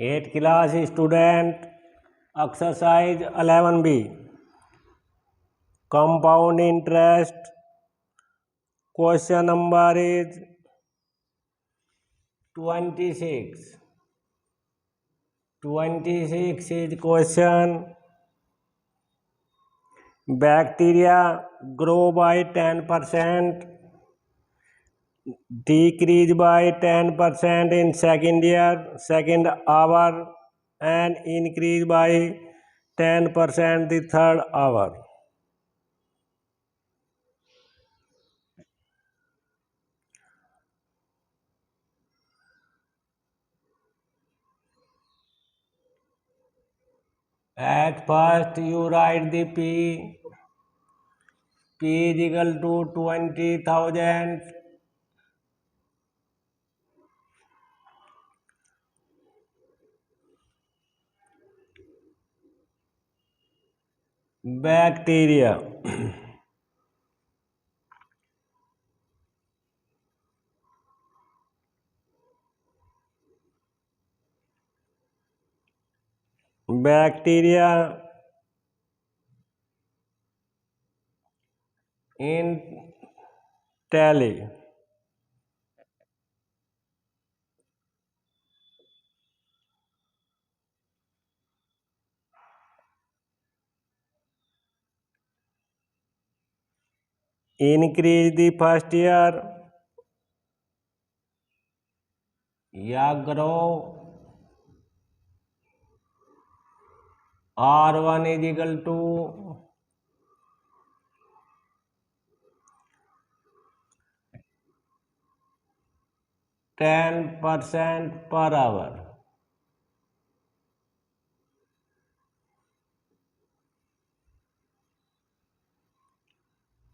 8th class student, exercise 11B, compound interest. Question number is 26. 26 is question. Bacteria grow by 10%, decrease by 10% in second hour, and increase by 10% the third hour. At first you write the P is equal to 20,000 bacteria. Bacteria in tally. Increase the first year, या grow R1 is equal to 10% per hour.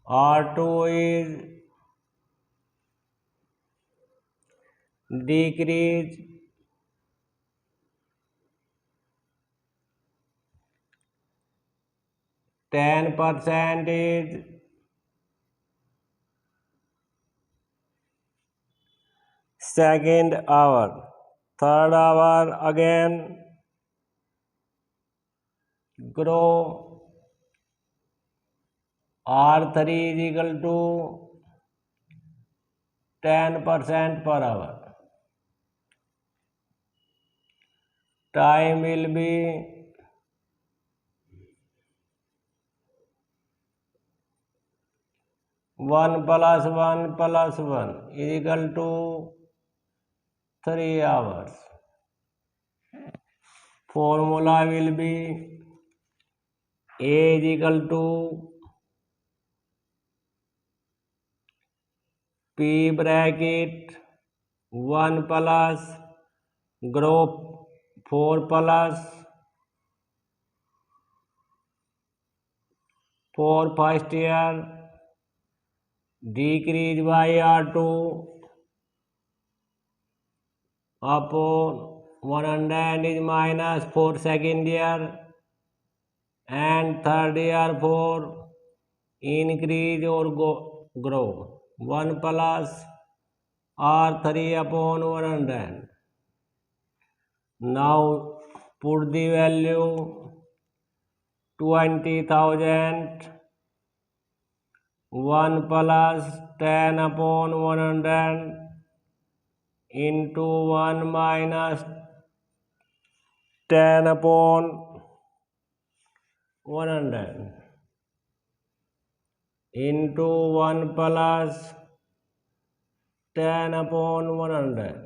R2 is decrease 10% is second hour. Third hour again grow. R3 is equal to 10% per hour. Time will be 1 plus 1 plus 1 is equal to 3 hours. Formula will be A is equal to P bracket 1 plus group 4 plus 4 first year, decrease by R2 upon 100 is minus 4 second year, and third year 4 increase or grow 1 plus R3 upon 100. Now put the value 20,000, 1 plus 10 upon 100 into 1 minus 10 upon 100 into 1 plus 10 upon 100.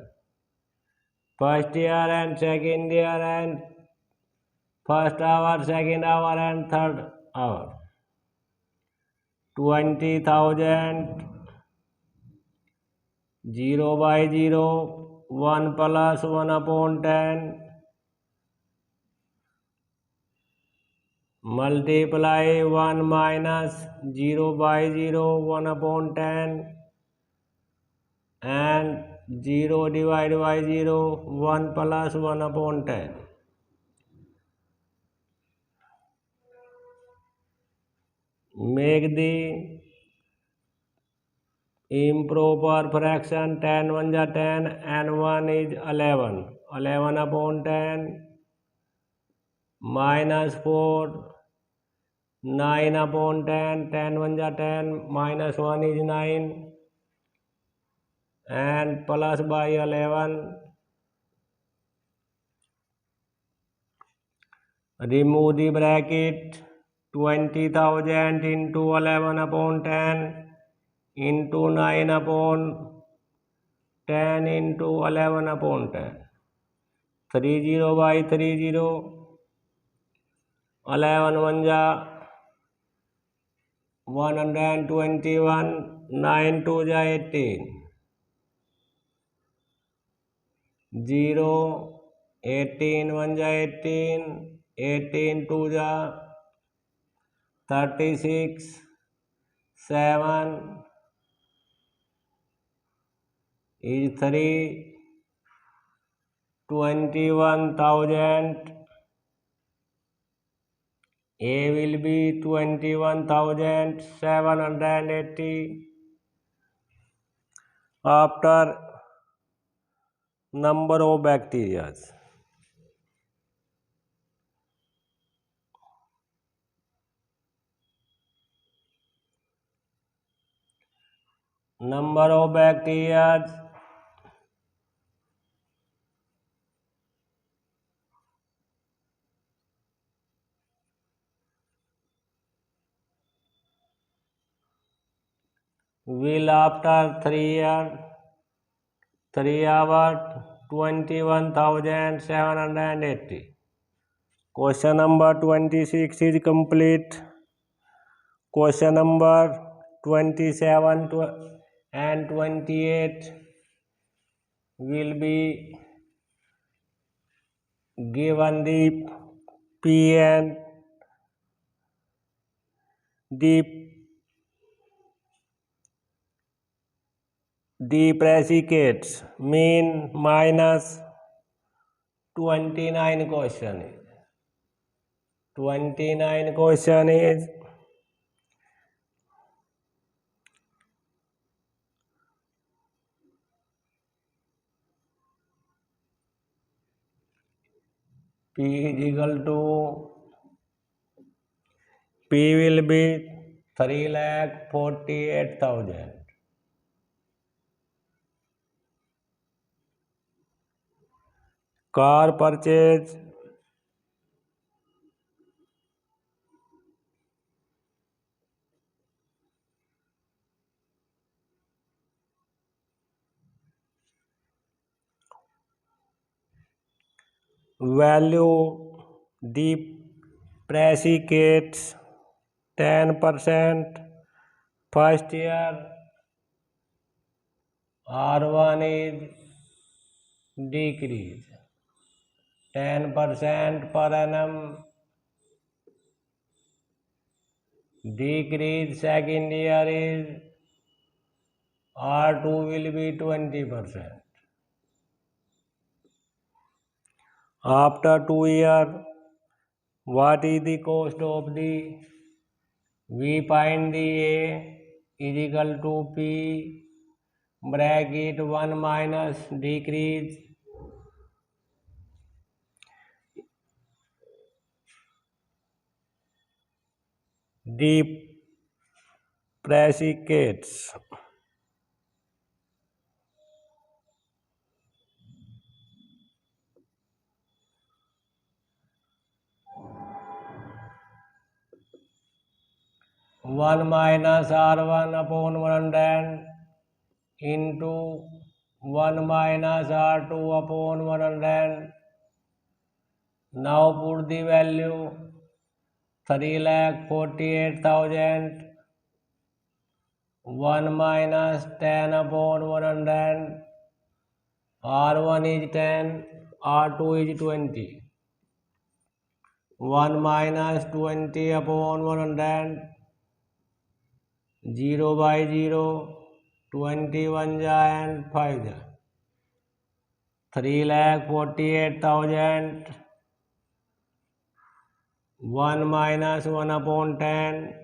First year and second year and first hour, second hour and third hour. 20,000 0 by 0, 1 plus 1 upon 10, multiply 1 minus 0 by 0, 1 upon 10, and 0 divided by 0, 1 plus 1 upon 10. Make the improper fraction 10 1 जा 10 and 1 is 11. 11 upon 10 minus 4 9 upon 10 10 1 जा 10 minus 1 is 9 and plus by 11. Remove the bracket. 20,000 into 11 upon 10 into 9 upon 10 into 11 upon 10. 30 by 30. 11 1 जा 121. 9 2 जा 18. 0 18 1 जा 18. 18 2 जा 36. 7 is 3. 21,000. A will be 21,780. After number of bacteria. Number of bacteria will after 3 hours 21,780. Question number 26 is complete. Question number 27 and 28 will be given the P and the predicates mean minus 29 question is. 29 question is P is equal to P will be 3,48,000. Car purchase value depreciates 10%. First year R1 is decrease 10% per annum. Decrease second year is R2 will be 20%. After 2 years, what is the cost of the? We find the A is equal to P bracket 1 minus decrease depreciates 1 minus R1 upon 100 into 1 minus R2 upon 100. Now put the value 3,48,000. 1 minus 10 upon 100. R1 is 10, R2 is 20. 1 minus 20 upon 100. 0 by 0. 21 ja and 5 ja. 3,48,000. 1 minus 1 upon 10.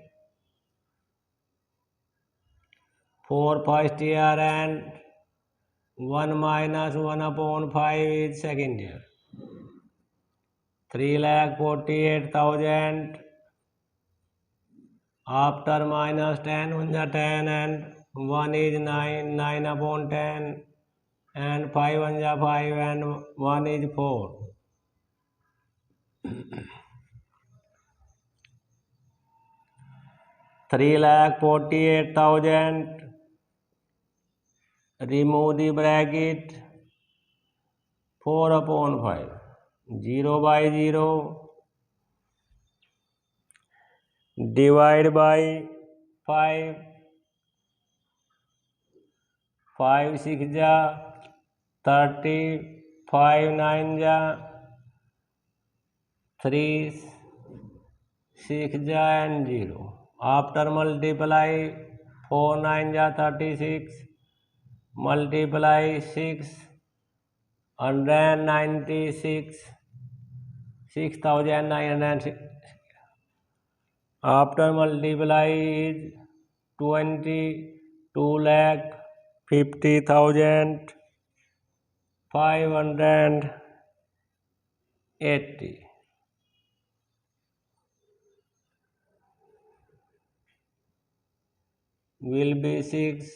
for first year and 1 minus 1 upon 5 is second year. 3,48,000 after minus 10 1 is 10 and 1 is 9, 9 upon 10 and 5 1 is 5 and 1 is 4. 3,48,000. Remove the bracket. 4 upon 5. 0 by 0. Divide by 5. 5 6 ja 30. 5 9 ja 3 6 ja and 0. After multiply 4 9 ja 36. Multiply 6 196 6,906. After multiply is 22,50,580. Will be 6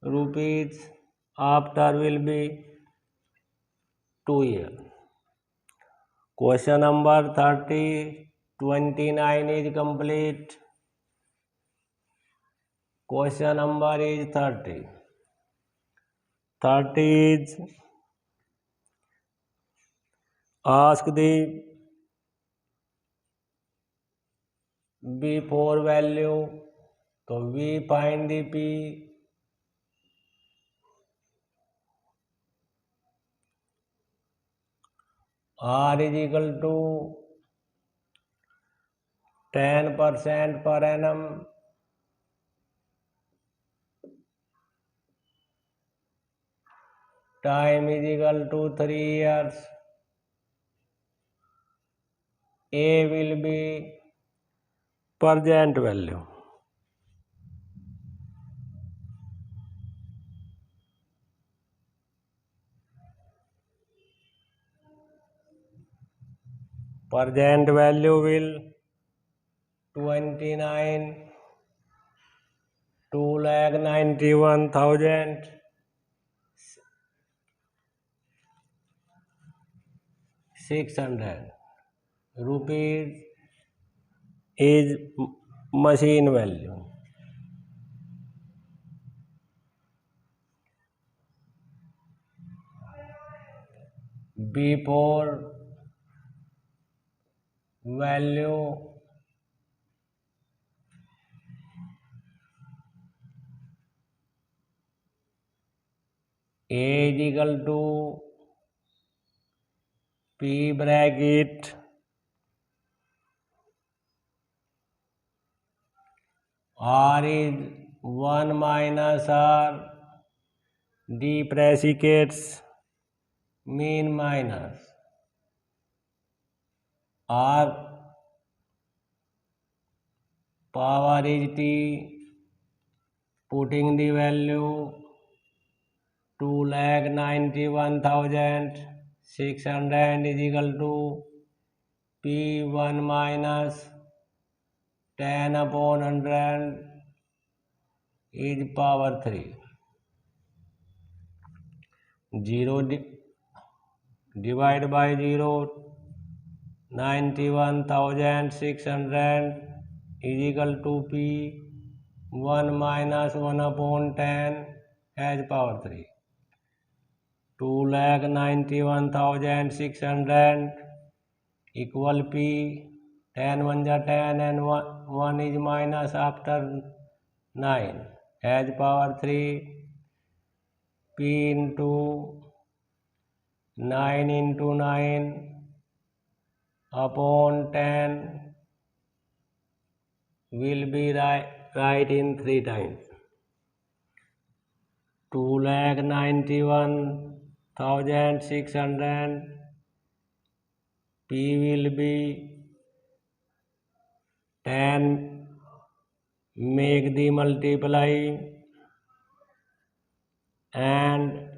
rupees. After will be 2 years. Question number 30, 29 is complete. Question number is 30. 30 is ask the B4 value. So we find the P. R is equal to 10% per annum. Time is equal to 3 years. A will be present value. Present value will 29 291,600 rupees is machine value. B4 value A is equal to P bracket R is 1 minus R depreciates mean minus R power is T. Putting the value 291,600 is equal to P1 minus 10 upon 100 is power 3. 0 divide by 0. 91,600 is equal to P1 minus 1 upon 10 as power 3. 291,600 equal P. 10 1 is 10 and 1 is minus after 9 as power 3. P into 9 into 9 upon 10 will be right in 3 times. 291,600 P will be 10. Make the multiply and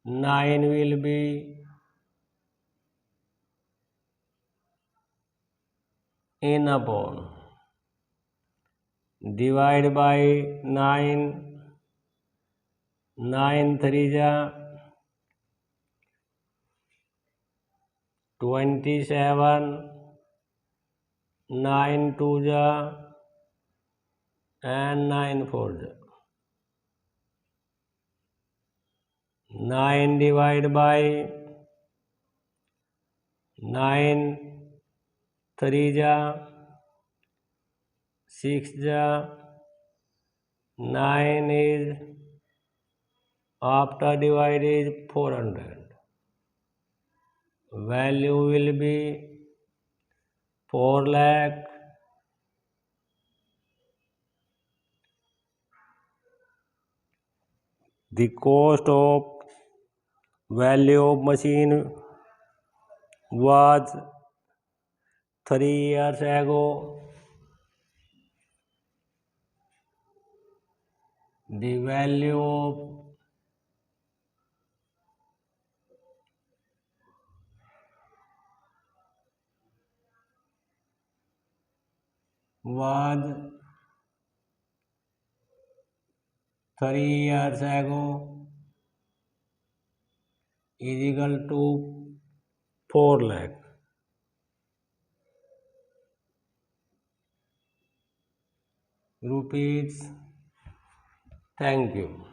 9 will be in upon. Divide by 9, 9 3 ja 27, 9 2 ja and 9 4 ja. 9 divided by 9 3 ja 6 ja 9 is after divide is 400. Value will be 4 lakh. The cost of value of machine was 3 years ago. The value of was 3 years ago is equal to 4 lakh rupees. Thank you.